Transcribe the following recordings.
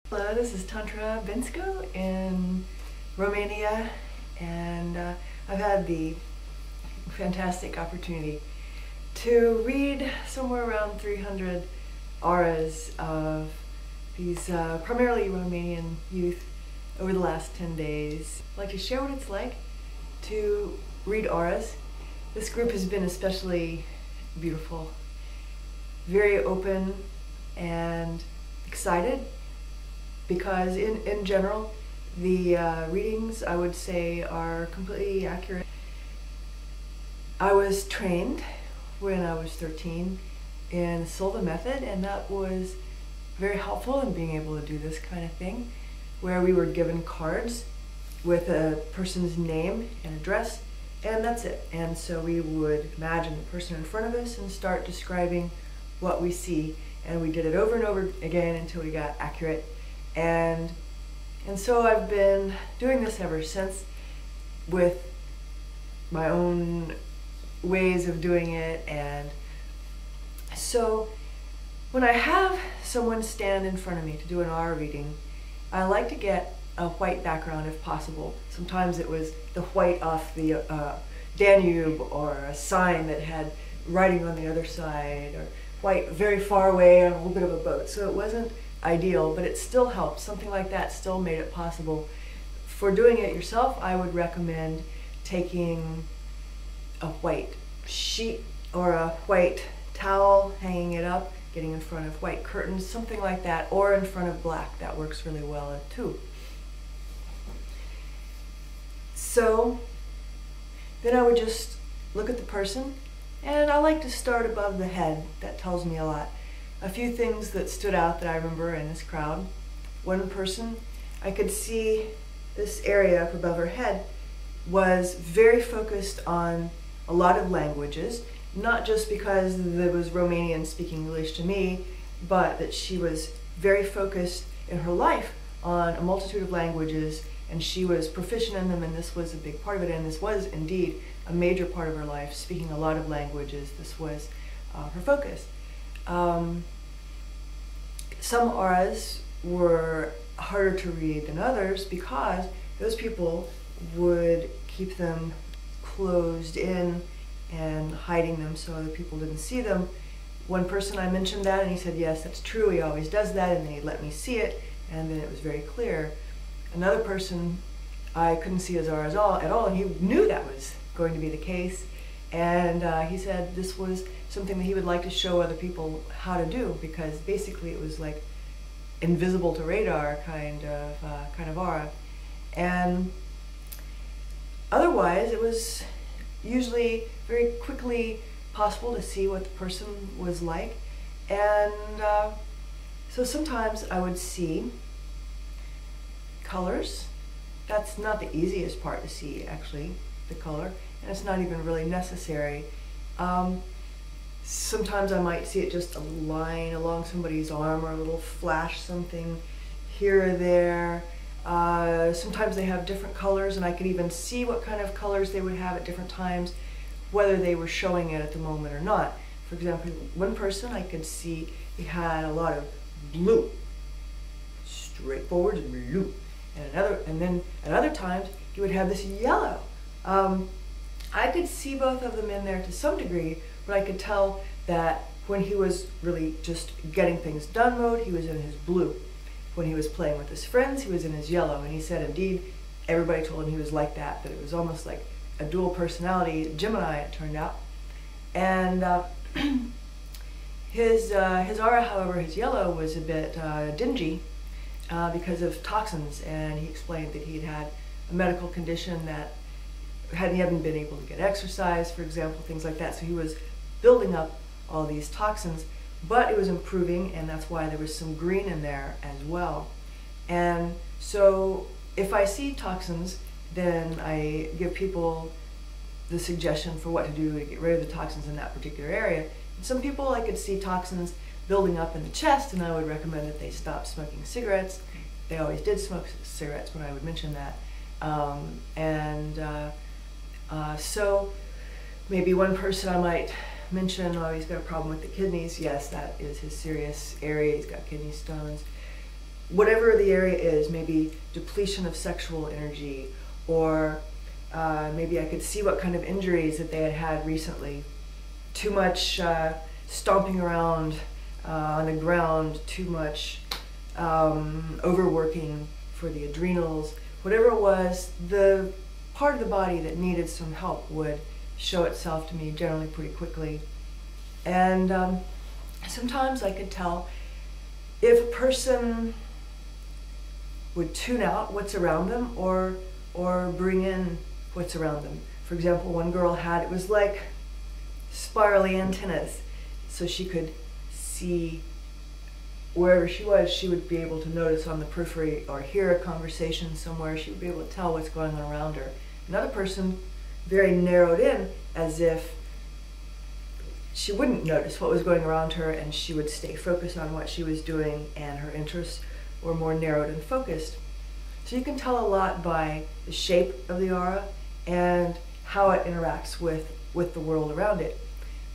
Hello, this is Tantra Bensko in Romania, and I've had the fantastic opportunity to read somewhere around 300 auras of these primarily Romanian youth over the last 10 days. I'd like to share what it's like to read auras. This group has been especially beautiful, very open and excited, because in general, the readings, I would say, are completely accurate. I was trained when I was 13 in the Silva method, and that was very helpful in being able to do this kind of thing, where we were given cards with a person's name and address, and that's it. And so we would imagine the person in front of us and start describing what we see, and we did it over and over again until we got accurate. And so I've been doing this ever since, with my own ways of doing it. And so when I have someone stand in front of me to do an aura reading, I like to get a white background if possible. Sometimes it was the white off the Danube, or a sign that had writing on the other side, or white very far away on a little bit of a boat. So it wasn't ideal, but it still helped. Something like that still made it possible. For doing it yourself, I would recommend taking a white sheet or a white towel, hanging it up, getting in front of white curtains, something like that, or in front of black. That works really well too. So then I would just look at the person, and I like to start above the head. That tells me a lot. A few things that stood out that I remember in this crowd. One person, I could see this area up above her head was very focused on a lot of languages, not just because there was Romanian speaking English to me, but that she was very focused in her life on a multitude of languages, and she was proficient in them, and this was a big part of it, and this was indeed a major part of her life, speaking a lot of languages. This was her focus. Some auras were harder to read than others because those people would keep them closed in and hiding them so other people didn't see them. One person, I mentioned that, and he said, yes, that's true, he always does that, and then he'd let me see it, and then it was very clear. Another person, I couldn't see his auras at all, and he knew that was going to be the case, and he said this was something that he would like to show other people how to do, because basically it was like invisible to radar kind of aura. And otherwise, it was usually very quickly possible to see what the person was like. And so sometimes I would see colors. That's not the easiest part to see, actually, the color, and it's not even really necessary. Sometimes I might see it just a line along somebody's arm, or a little flash, something here or there. Sometimes they have different colors, and I could even see what kind of colors they would have at different times, whether they were showing it at the moment or not. For example, one person I could see, he had a lot of blue, straightforward blue, and then at other times he would have this yellow. I could see both of them in there to some degree, but I could tell that when he was really just getting things done mode, he was in his blue. When he was playing with his friends, he was in his yellow. And he said, indeed, everybody told him he was like that it was almost like a dual personality, Gemini, it turned out. And his aura, however, his yellow, was a bit dingy because of toxins. And he explained that he'd had a medical condition that he hadn't been able to get exercise, for example, things like that. So he was building up all these toxins, but it was improving, and that's why there was some green in there as well. And so if I see toxins, then I give people the suggestion for what to do to get rid of the toxins in that particular area. And some people, I could see toxins building up in the chest, and I would recommend that they stop smoking cigarettes. They always did smoke cigarettes when I would mention that. So maybe one person I might mention, oh, he's got a problem with the kidneys. Yes, that is his serious area. He's got kidney stones. whatever the area is, maybe depletion of sexual energy, or maybe I could see what kind of injuries that they had had recently. Too much stomping around on the ground, too much overworking for the adrenals, whatever it was, the part of the body that needed some help would show itself to me generally pretty quickly. And sometimes I could tell if a person would tune out what's around them or bring in what's around them. For example, one girl had, it was like spirally antennas, so she could see wherever she was, she would be able to notice on the periphery or hear a conversation somewhere, she would be able to tell what's going on around her. Another person, very narrowed in, as if she wouldn't notice what was going around her and she would stay focused on what she was doing, and her interests were more narrowed and focused. So you can tell a lot by the shape of the aura and how it interacts with the world around it.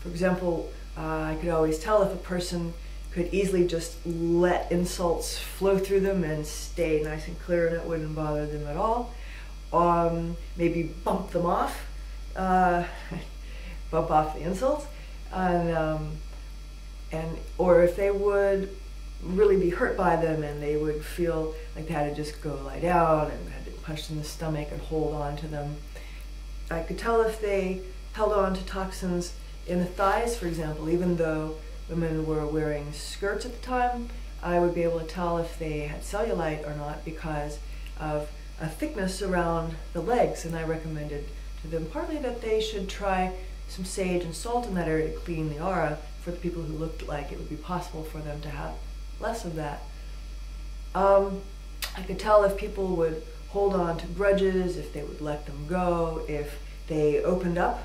For example, I could always tell if a person could easily just let insults flow through them and stay nice and clear and it wouldn't bother them at all. Maybe bump them off, bump off the insults, and or if they would really be hurt by them and they would feel like they had to just go lie down and had to punch in the stomach and hold on to them. I could tell if they held on to toxins in the thighs, for example, even though women were wearing skirts at the time, I would be able to tell if they had cellulite or not because of a thickness around the legs, and I recommended to them partly that they should try some sage and salt in that area to clean the aura for the people who looked like it would be possible for them to have less of that. I could tell if people would hold on to grudges, if they would let them go, if they opened up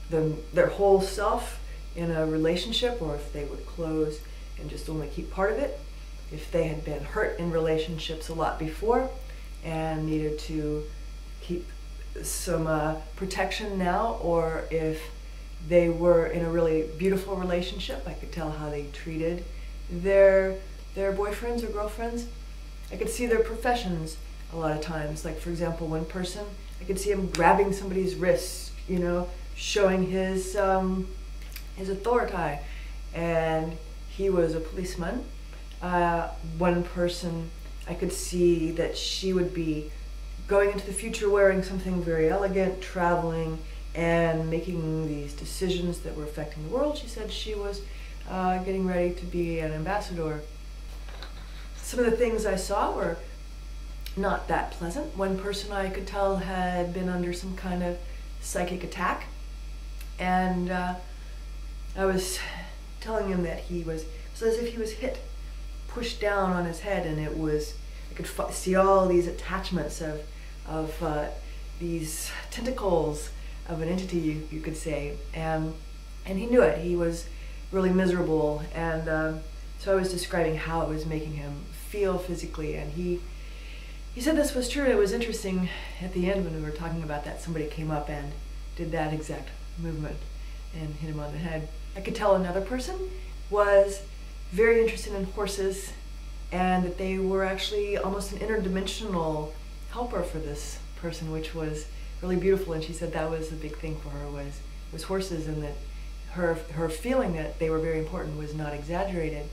their whole self in a relationship, or if they would close and just only keep part of it, if they had been hurt in relationships a lot before and needed to keep some protection now, or if they were in a really beautiful relationship, I could tell how they treated their boyfriends or girlfriends. I could see their professions a lot of times. Like, for example, one person, I could see him grabbing somebody's wrists, you know, showing his authority, and he was a policeman. One person, I could see that she would be going into the future wearing something very elegant, traveling, and making these decisions that were affecting the world. She said she was getting ready to be an ambassador. Some of the things I saw were not that pleasant. One person I could tell had been under some kind of psychic attack, and I was telling him that it was as if he was hit, pushed down on his head, and it was, I could see all these attachments of these tentacles of an entity, you could say, and he knew it. He was really miserable, and so I was describing how it was making him feel physically, and he said this was true. And it was interesting at the end when we were talking about that, somebody came up and did that exact movement and hit him on the head. I could tell another person was very interested in horses, and that they were actually almost an interdimensional helper for this person, which was really beautiful. And she said that was a big thing for her, was horses, and that her feeling that they were very important was not exaggerated.